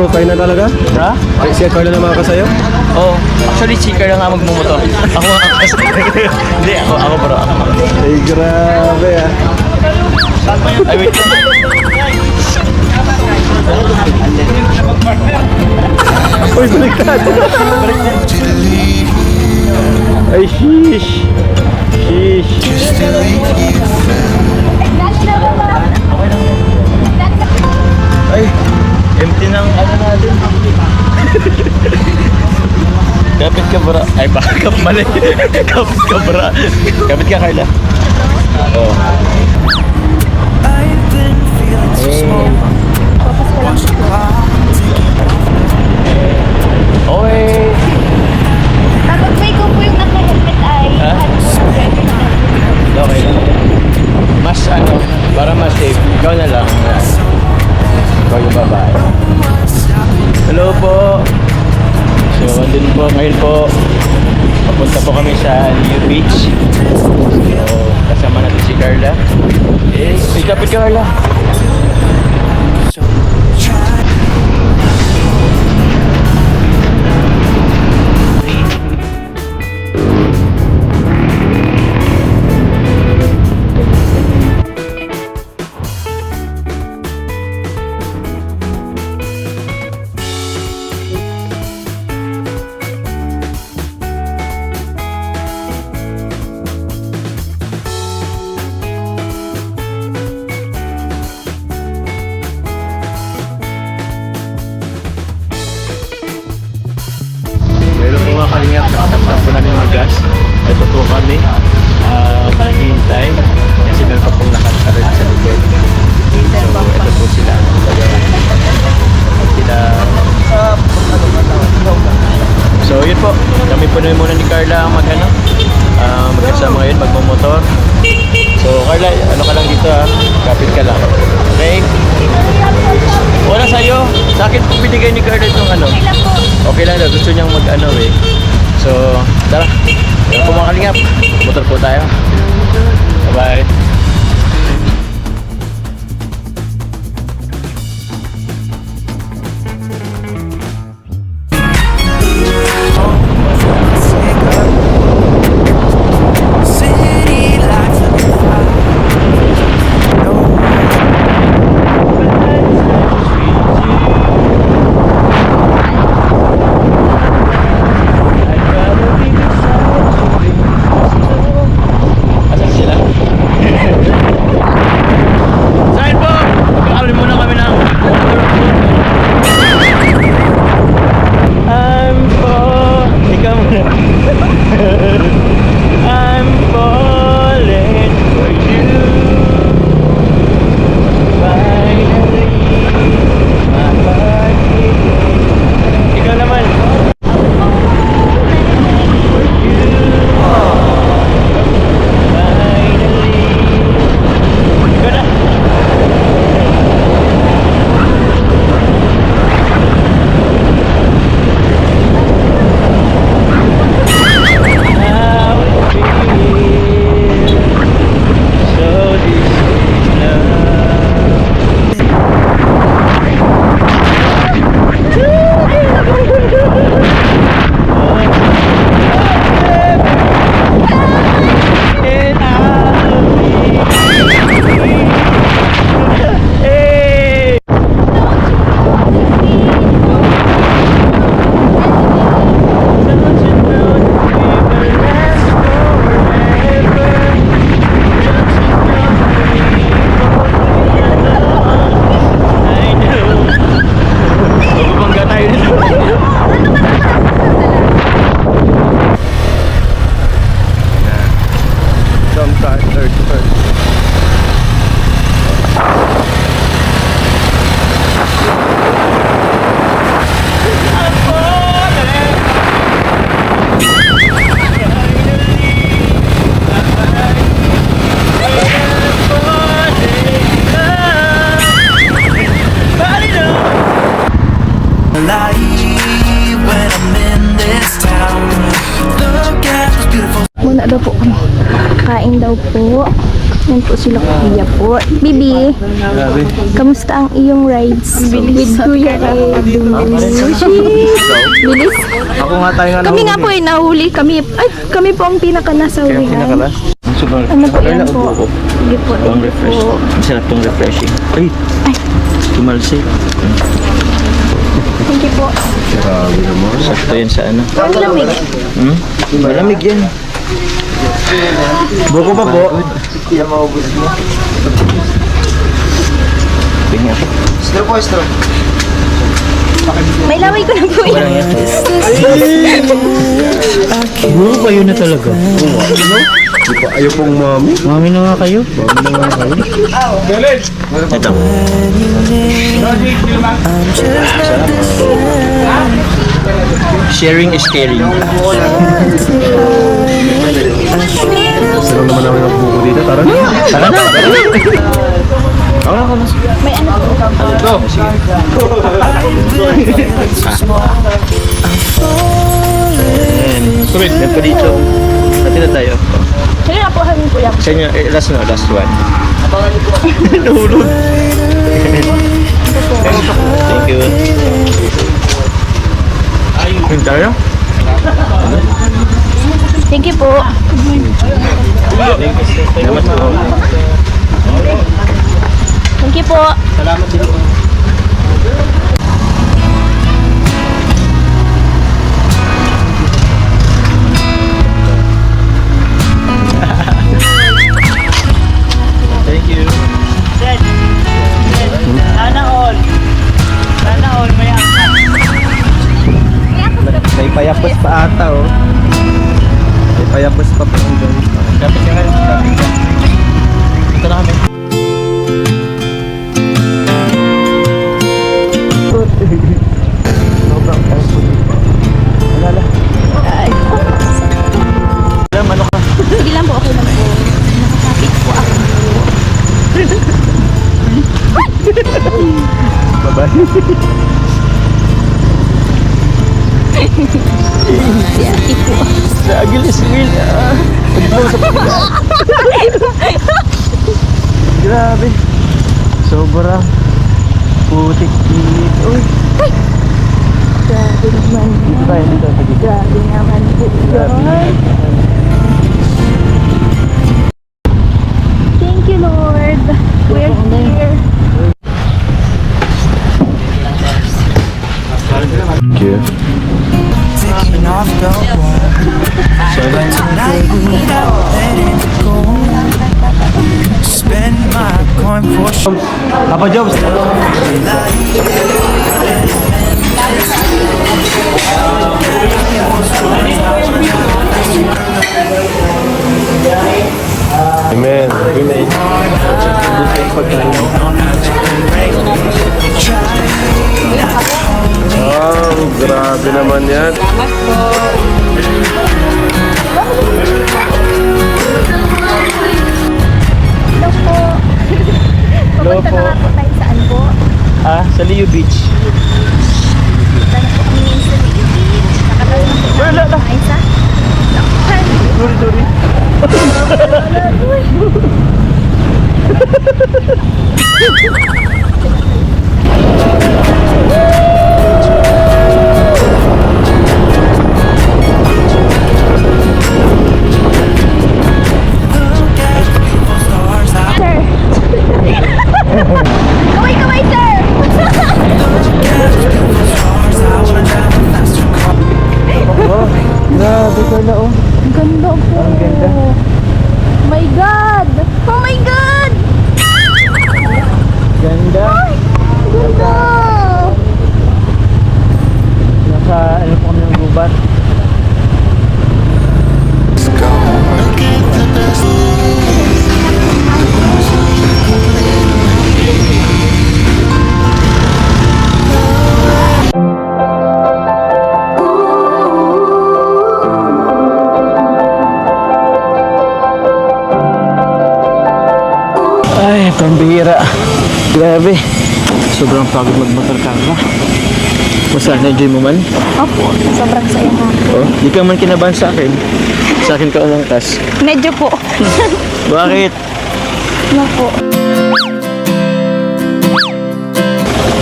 mo, kayo na talaga? Ha? Ay, siya kayo na mga kasayo? Oh, actually, si Carla nga magmumotor. Ako nga kasi. Hindi, ako bro. Ay, grabe ah. Ay, wait. Uy, baliktad! Ay, sheesh! Sheesh! Ay, empty ng ano natin. Kapit ka bra. Ay, bakit mali. Kapit ka bra. Kapit ka, Carla. Oh. Okay. Kapag may ko po yung naka-helmet ay Ha? Okay lang. Mas ano, para mas safe. Ikaw na lang. Ikaw yung babae. Hello po. So, andun po. Ngayon po, papunta po kami sa New Beach. So, kasama natin si Carla. Kapit ka, Carla. Meron po mga kalingap, nakatapos po namin mag-gas. Ito po kami, naghihintay kasi meron pa pong nakasalit sa likod. So, ito po sila. So, yun po. Kami po na muna ni Carla ang magkasama ngayon, magmumotor. So, Carla, ano ka lang dito ha? Kapit ka lang. Okay? Wala sa'yo. Sa akin po binigay ni Carla itong ano. Okay lang daw. Gusto niyang mag-ano eh. So, tara. Yan po mga kalingap. Motor po tayo. Bye-bye. Asan sila? Saan po? Magkakaroon muna kami ng I'm ikaw muna. I'm falling for you. Finally, my heart beating. Ikaw naman. Muna daw po kami. Kain daw po. Yan po sila kuya po. Bibi, Grabe. kamusta ang iyong rides? With Kuya Edu. Bilis. Ako nga tayo nga Kami nga po ay nahuli. Kami po ang pinaka nasa Kaya hulihan. pinakalas. Sobrang Ano po yan Carla, po? upo ko. Sige po, Pang thank you refresh. po. Masarap tong refreshing. Ay! Tumalsik. Thank you po. Grabe naman. Sakto yan sa ano. Ang lamig. Hmm? Malamig yan. Buko pa po. Tingnan ako. May laway ko na po yan. Walang yan. Buro kayo na talaga. Ayaw pong mami. Mami na nga kayo. Ito. Sharing is caring. Sarang naman namin ang buko dito. Tara na. Tara na. May ano po. Ayan. Yan pa dito. Pati na tayo. Sige na po kami kuya. Sa inyo, last na, last one. Nahulog. Thank you. Ayun tayo? Thank you po. Salamat po. Thank you po. Thank you. May payapos pa ata oh. May payapos pa po doon. Kapit ka kayo. Kapit ka. Ito na kami. Alam, ano ka? Sige lang po, okay lang po. Nakakapit po ako. Bye-bye. Si ate po. Nagil is real. Grabe. Sobra. Putik. Uy. Grabe naman. Dito tayo, dito. Grabe naman po. Lord. Thank you, Lord. We're here. Thank you. Taking off the wall. Tonight we don't let it go. Spend my coin for sure. Papa Jobs. Amen. Amen. Oh, grabe naman yan. Hello po. Papunta na nga po tayo saan po? Sa Liu Beach. Punta na po kami ngayon sa Leo Beach. Nakatawin na po namin mga isa. Sorry. Sir. Kaway, sir. Grabe ka na oh. Ang ganda po. Ang ganda. Oh my God. Oh my God. Ganda. Ganda. Nasa ano po kami ng gubat. Ay, pambihira. Grabe. Sobrang pagod magmotor ka ba? Basta, na-enjoy mo man? Opo, sobrang saya nga. Oh, di ka man kinabahan sa akin. Sa akin ka umangkas. Medyo po. Bakit? Naku.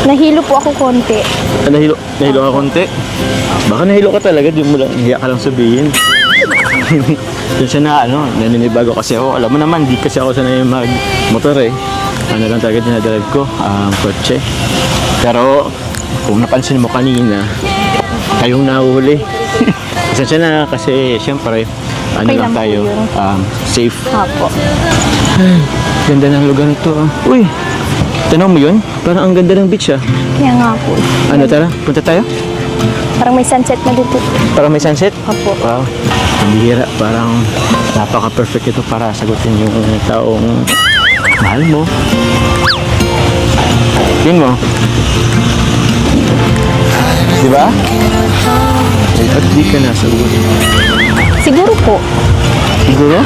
Nahilo po ako konti. Nahilo ka konti? Baka nahilo ka talaga, di mo lang, hiya ka lang sabihin. Yun siya na naninibago kasi ako. Alam mo naman, di kasi ako sanay mag-motor eh. Ano lang talaga dinadrive ko, kotse. Pero kung napansin mo kanina, kayong nahuhuli. Pasensya na kasi siyempre, Okay lang lang po tayo, yun. safe. Apo. Ganda ng lugar nito. Uy, tanaw mo yun? Parang ang ganda ng beach ah. Kaya nga po. Ano, tara, punta tayo? Parang may sunset na dito. Parang may sunset? Apo. Wow, ang bihira. Parang napaka-perfect ito para sagutin yung taong mahal mo. Yun mo. Di ba? Eh, ba't di ka nasagot? Siguro po. Siguro?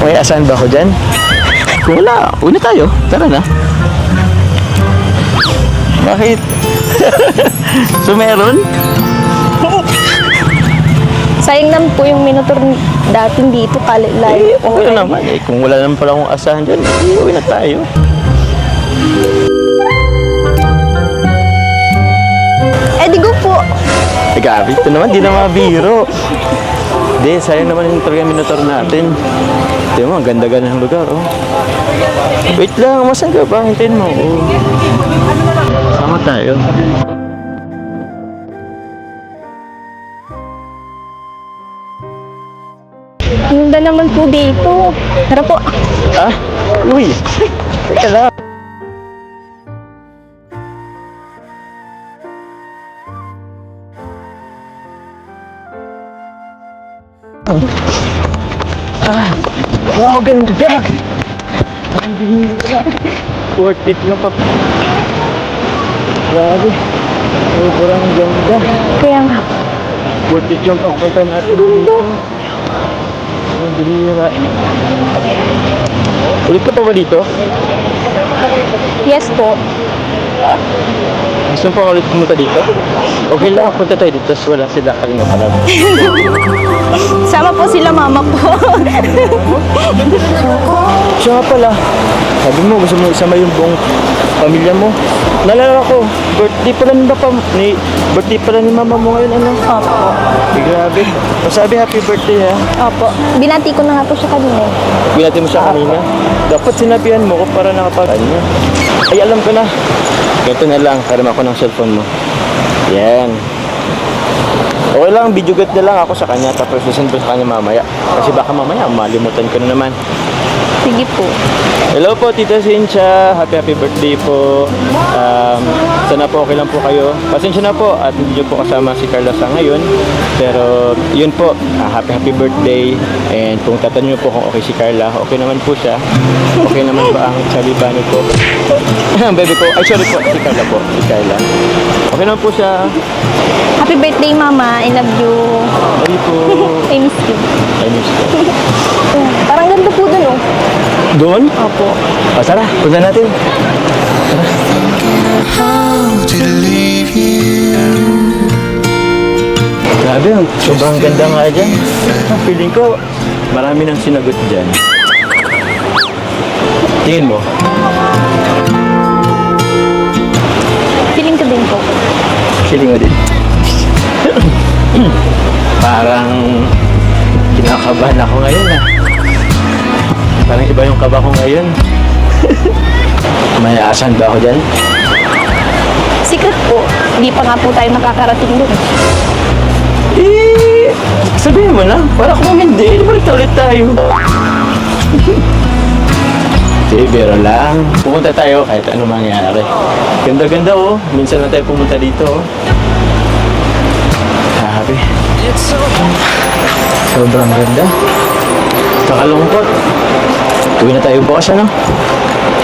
May asahan ba ako dyan? Kung wala, una tayo. Tara na. Bakit? So meron? Sayang naman po yung minotor dating dito, Eh, kalilayo. okay lang naman eh. Kung wala naman pala akong asahan dyan, uwi na tayo. Eh, di go po. Eh, grabe. Ito naman, di na mabiro. Hindi, sayang naman yung talaga minotor natin. Ito mo, ang ganda-ganda ng lugar, oh. Wait lang, masan ka ba? Hintayin mo. Oh. Sama tayo. Ganda naman po dito. Tara po. Ah? Uy! Teka lang. Wow, ganda! Ang bihira. Worth it nga pa. Grabe. Sobrang ganda. Kaya nga. Worth it yung pagpunta natin dito. Ang bihira. Ulit ka pa ba dito? Yes po. Gusto mo pa ulit pumunta dito? Okay lang, punta tayo dito. Tapos wala sila kanina pala. Sama po sila mama po. Siya nga pala. Sabi mo, gusto mo isama yung buong pamilya mo. Nalala ko, birthday pala ni mama mo ngayon, ano? Opo. Eh, grabe. Sabi, happy birthday ha. Opo. Binati ko na nga po siya kanina. Binati mo siya kanina. Dapat sinabihan mo ko para nakapag niya. Ay, alam ko na. Ganito na lang, karama ko ng cellphone mo. Yan. Okay lang, video gat na lang ako sa kanya tapos sasend ko sa kanya mamaya. Kasi baka mamaya malimutan ko na naman. Sige po. Hello po, Tita Cynthia. Happy birthday po. Sana po okay lang po kayo. Pasensya na po at hindi nyo po kasama si Carla sa ngayon. Pero yun po, happy birthday. And kung tatanong nyo po kung okay si Carla, okay naman po siya. Okay naman ba ang Chalibano po? Ang baby ko, ay sorry po, si Carla po. Si Carla. Okay naman po siya. Happy birthday, Mama. I love you. Ay po. I miss you. I miss you. Parang ganda po dun, oh. Doon? Opo. O tara, punta natin. how to leave you. Grabe, sobrang ganda nga dyan. Feeling ko, marami nang sinagot dyan. Tingin mo? Feeling ko din po. Feeling mo din. Parang kinakabahan ako ngayon ah. Parang iba yung kaba ko ngayon. May asan ba ako dyan? Secret po. Hindi pa nga po tayo nakakarating dun. Eh, sabihin mo na. Para kung hindi, balik na ulit tayo. Sige, biro lang. Pumunta tayo kahit ano mangyari. Ganda-ganda oh. Minsan na tayo pumunta dito oh. Grabe. Sobrang ganda. Kakalungkot. Tuwi na tayo bukas ano?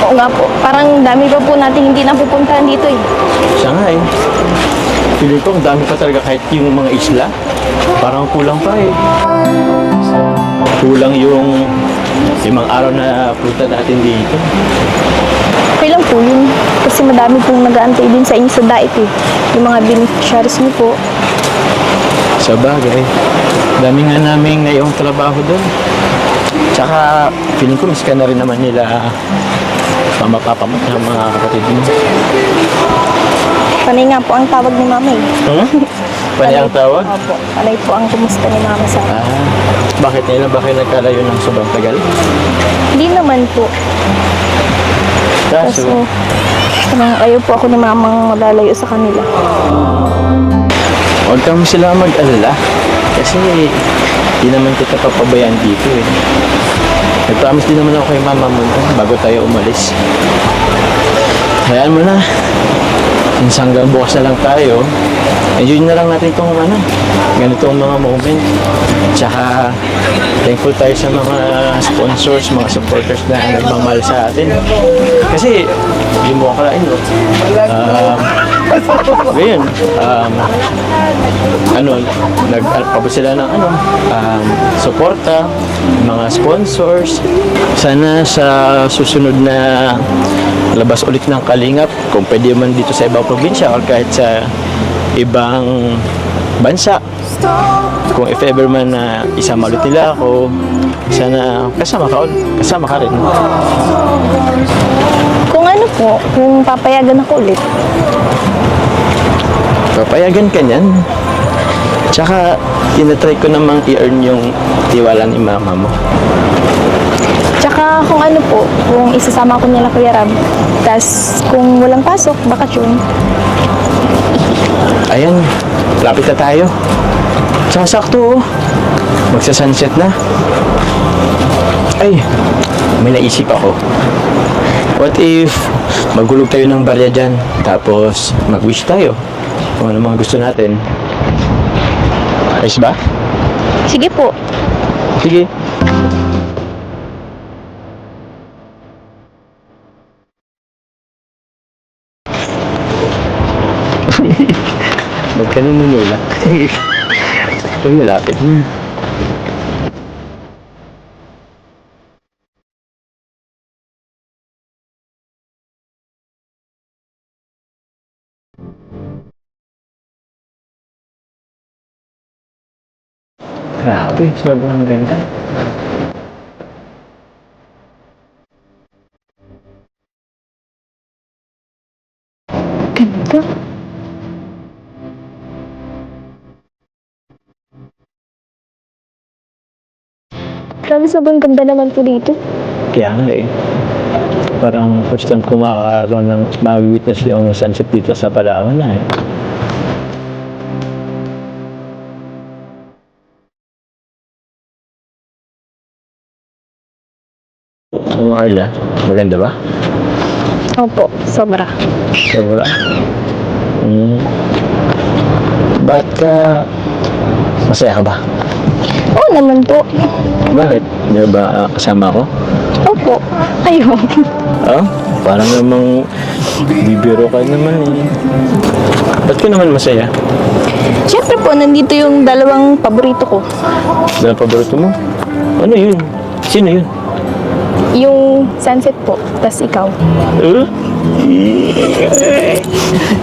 Oo nga po. Parang dami pa po natin hindi napupuntahan dito eh. Siya nga eh. Feeling ko, ang dami pa talaga kahit yung mga isla. Parang kulang pa eh. Kulang yung limang araw na punta natin dito. Okay lang po yun. Kasi madami pong nag-aantay din sa inyo sa diet eh. Yung mga beneficiaries niyo po. Sa bagay, dami nga naming ngayong trabaho doon. Tsaka, feeling ko miss ka na rin naman nila mama, papa mo, ng mga kapatid mo. Panay nga po ang tawag ni mama eh. Panay ang tawag? Opo. Panay po ang kumusta ni mama sa akin. Bakit nila? Bakit nagkalayo ng sobrang tagal? Hindi naman po. Kaso, Kaso, parang ayaw po ako ni mamang lalayo sa kanila. huwag kang sila mag-alala. Kasi, di naman kita papabayaan dito eh. Nag-promise din naman ako kay mama mo bago tayo umalis. Hayaan mo na. Minsan hanggang bukas na lang tayo. Enjoy na lang natin itong ganitong mga moment. Tsaka, thankful tayo sa mga sponsors, mga supporters na nagmamahal sa atin. Kasi, hindi mo akalain, no? Ngayon, nagpapabot sila ng suporta, mga sponsors. Sana sa susunod na labas ulit ng Kalingap, kung pwede man dito sa ibang probinsya or kahit sa ibang bansa, kung if ever man na isama ulit nila ako, sana kasama ka rin. Kung ano po, kung papayagan ako ulit. Papayagan ka niyan. Tsaka, tinatry ko namang i-earn yung tiwala ni mama mo. Tsaka kung ano po, kung isasama ko nila Kuya Rab, tas kung walang pasok, bakasyon. Ayan, lapit na tayo. Tsaka sakto, magsa-sunset na. Ay, may naisip ako. What if maghulog tayo ng barya dyan, tapos mag-wish tayo kung ano mga gusto natin? Ayos ba? Sige po. Sige. Huwag ka nanunula. Huwag nalapit. Grabe, sobrang ganda. Ganda. Grabe, sobrang ganda naman po dito. Kaya nga eh. Parang first time ko makakaroon ng mag-witness yung sunset dito sa Palawan na eh. Ano Arla? Maganda ba? Opo, sobra. Sobra. Ba't ka masaya ka ba? Oo naman po. Bakit? Di ba kasama ako? Opo. Ayun. Oh, parang namang bibiro ka naman eh. Ba't ka naman masaya? Siyempre po, nandito yung dalawang paborito ko. Dahil paborito mo? Ano yun? Sino yun? Yung sunset po, tas ikaw.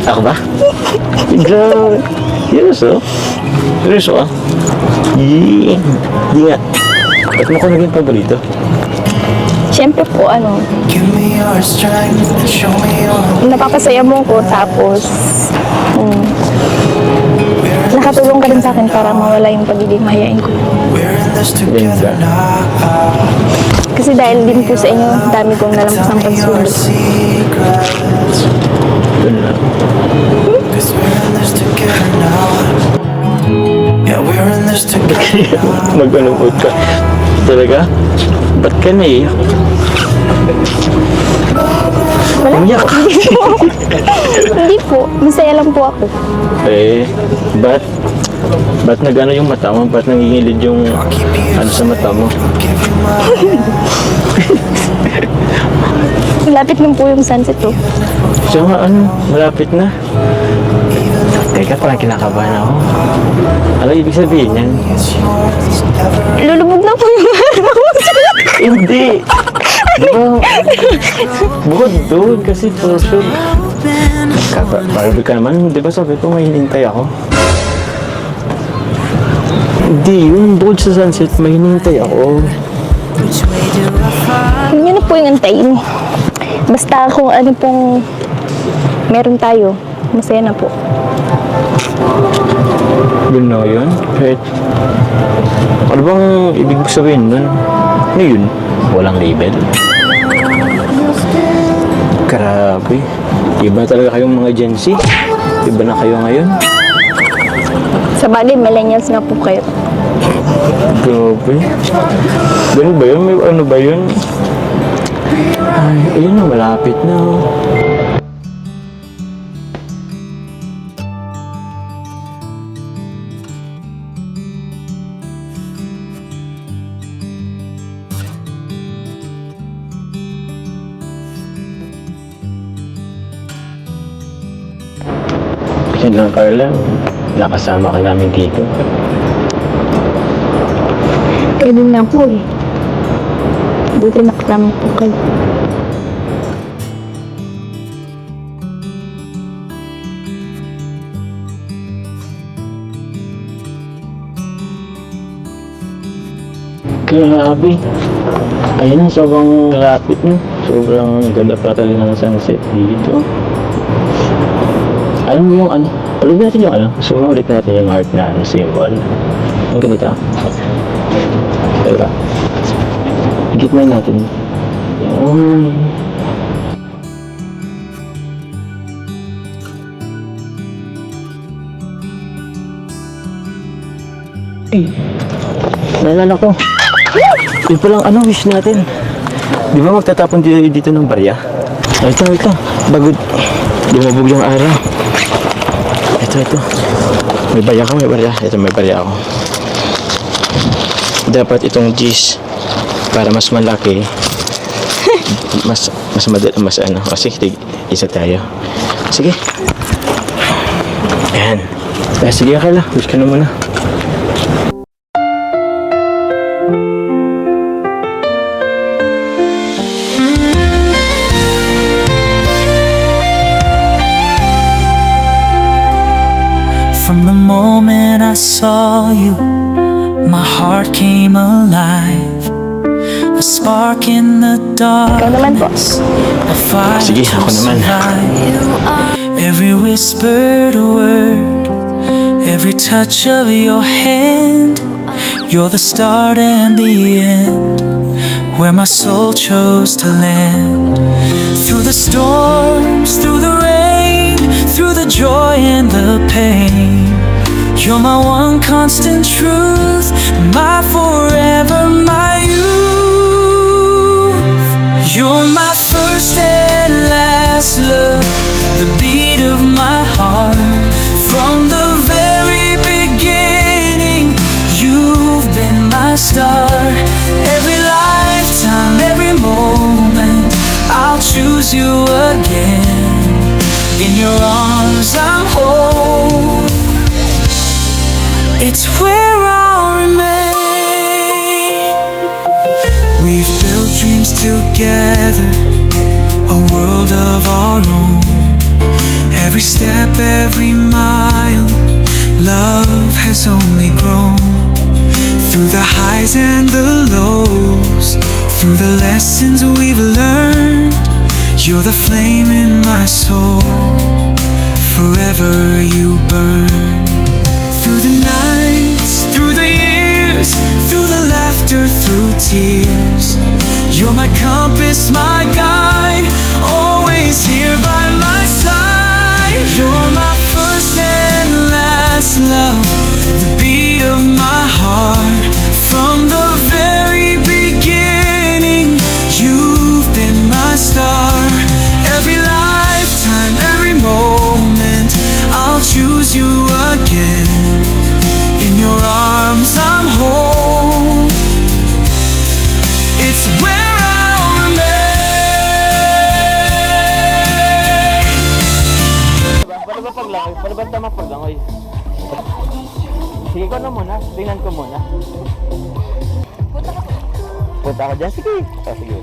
Ako ba? Grabe. Seryoso? Seryoso ah? Di nga. Ba't mo ko naging paborito? Siyempre po, Give me your strength and show me your napapasaya mo ko, tapos nakatulong ka rin sa akin para mawala yung pagiging mahihain ko. We're in this together now. Kasi dahil din po sa inyo, dami kong nalampas ng Your pagsulit. secrets. Yun lang. 'Cause we're in this together now. Yeah, we're in this together now. Mag-alungkot ka. Talaga? Ba't ka naiyak? Wala Umiyak. po. Hindi po. Masaya lang po ako. Eh, ba't nag-ano yung mata mo? Ba't nangingilid yung sa mata mo? Malapit lang po yung sunset po. So malapit na. Teka, parang kinakabahan ako. Ano ibig sabihin yan? Lulubog na po yung Hindi! Di ba? Bukod doon kasi for sure. Barbie ka naman, di ba sabi ko may hinintay ako? Hindi, yung bukod sa sunset, may hinintay ako. Which way do I follow? Huwag niyo na po yung antayin. Basta kung ano pong meron tayo, masaya na po. Yun na yun? Kahit... Ano bang ibig sabihin nun? Ano yun? Walang label? Grabe. Iba talaga kayong mga Gen Z. Iba na kayo ngayon. Sa bagay, millennials na po kayo. Grabe. Ganun ba yun? May ano ba yun? Ay, ayun na, malapit na. Yan lang, Carla. Nakasama ka namin dito. Ganun na po eh. Buti nakasama po kayo. Grabe. Ayun ang sobrang lapit no. Sobrang ganda pa talaga ng sunset dito. Alam mo yung ano? Ulit natin yung ano? Gusto mo ulit natin yung heart na ano, symbol. Ang ganito. Diba? Gitna natin. Yun. Eh, naalala ko. Yun palang ano, wish natin. Di ba magtatapon dito ng barya? Ito. Bago lumabog yung araw. Ito. May barya ka, may barya. Ito, may barya ako. Dapat itong G's para mas malaki. mas madali, mas ano. O sige, isa tayo. Sige. Ayan. Sige, Carla. Wish ka na muna. From the moment I saw you, my heart came alive. A spark in the naman po. darkness, a fire Sige, to ako naman. survive. Every whispered word, every touch of your hand, you're the start and the end, where my soul chose to land. Through the storms, through the rain, through the joy and the pain, you're my one constant truth, my forever, my youth. You're my first and last love, the beat of my heart. From the very beginning, you've been my star. Every lifetime, every moment, I'll choose you again. In your arms I'm whole. It's where I'll remain. We've built dreams together, a world of our own. Every step, every mile, love has only grown. Through the highs and the lows, through the lessons we've learned, you're the flame in my soul. Forever you burn. Through the nights, through the years, through the laughter, through tears, you're my compass, my guide, always here by my side. You're my first and last love, the beat of my heart. From the very beginning, you've been my star. Every lifetime, every moment, I'll choose you again. In your arms I'm whole. It's where I'll remain. Paano ba paglangoy? Paano ba tama paglangoy? Sige ko na muna. Tingnan ko muna. Punta ka dyan? Sige. Sige.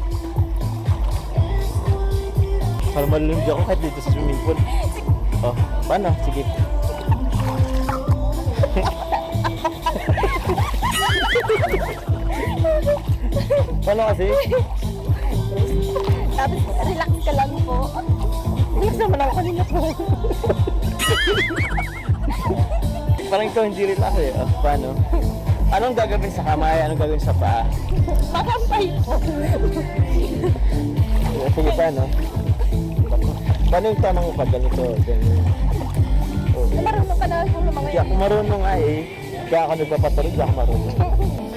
Para malulunod ako kahit dito sa swimming pool. Oh, paano? Sige. Paano kasi? Tapos, relax ka lang po. Relax naman ako kanina po. Parang ikaw hindi relax eh. Oh, paano? Anong gagawin sa kamay? Anong gagawin sa paa? Makampay po. Sige, paano? Paano yung tamang pag ganito? Ganyan. Oh. Marunong ka na po ng mga Hindi ako marunong nga eh. Kaya ako nagpapatulog, hindi ako marunong.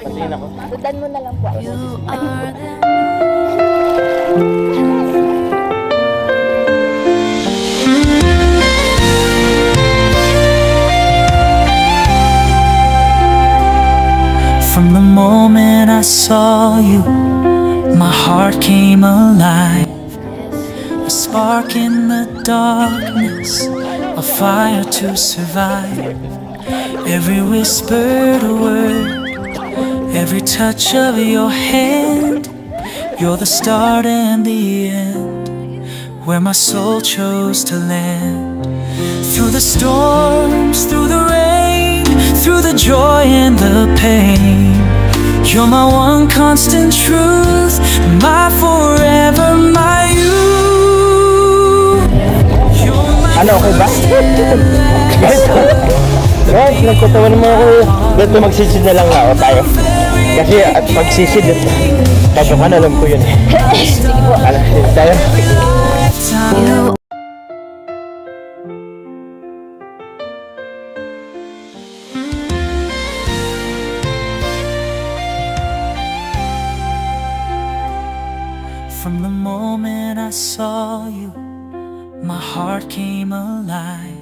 Patingin ako. Sundan mo na lang po. You are the From the moment I saw you, my heart came alive. A spark in the darkness, a fire to survive. Every whispered word, every touch of your hand, you're the start and the end, where my soul chose to land. Through the storms, through the rain, through the joy and the pain, you're my one constant truth, my forever, my you. You're my Ano, okay ba? Guys, nagtatawa naman ako. Dito magsisid na lang nga ako tayo. Kasi at pagsisid, pasokan alam ko yun eh. Ano, tayo? You From the moment I saw you, my heart came alive.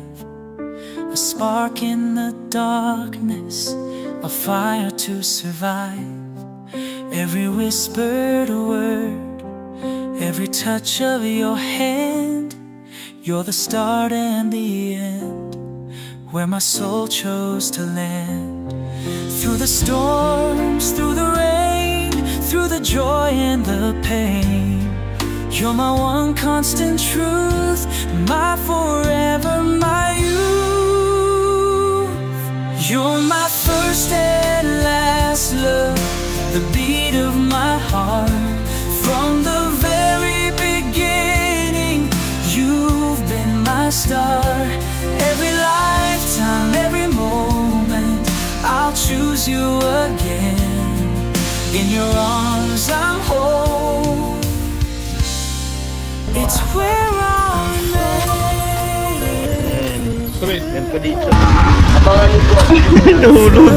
A spark in the darkness, a fire to survive. Every whispered word, every touch of your hand, you're the start and the end, where my soul chose to land. Through the storms, through the rain, through the joy and the pain, you're my one constant truth, my forever, my youth. You're my first and last love, the beat of my heart. From the very beginning, you've been my star. Every lifetime, every moment, I'll choose you again. In your arms I'm whole. It's where I'm made. Yan po dito. Abangan niyo po. Nahulog.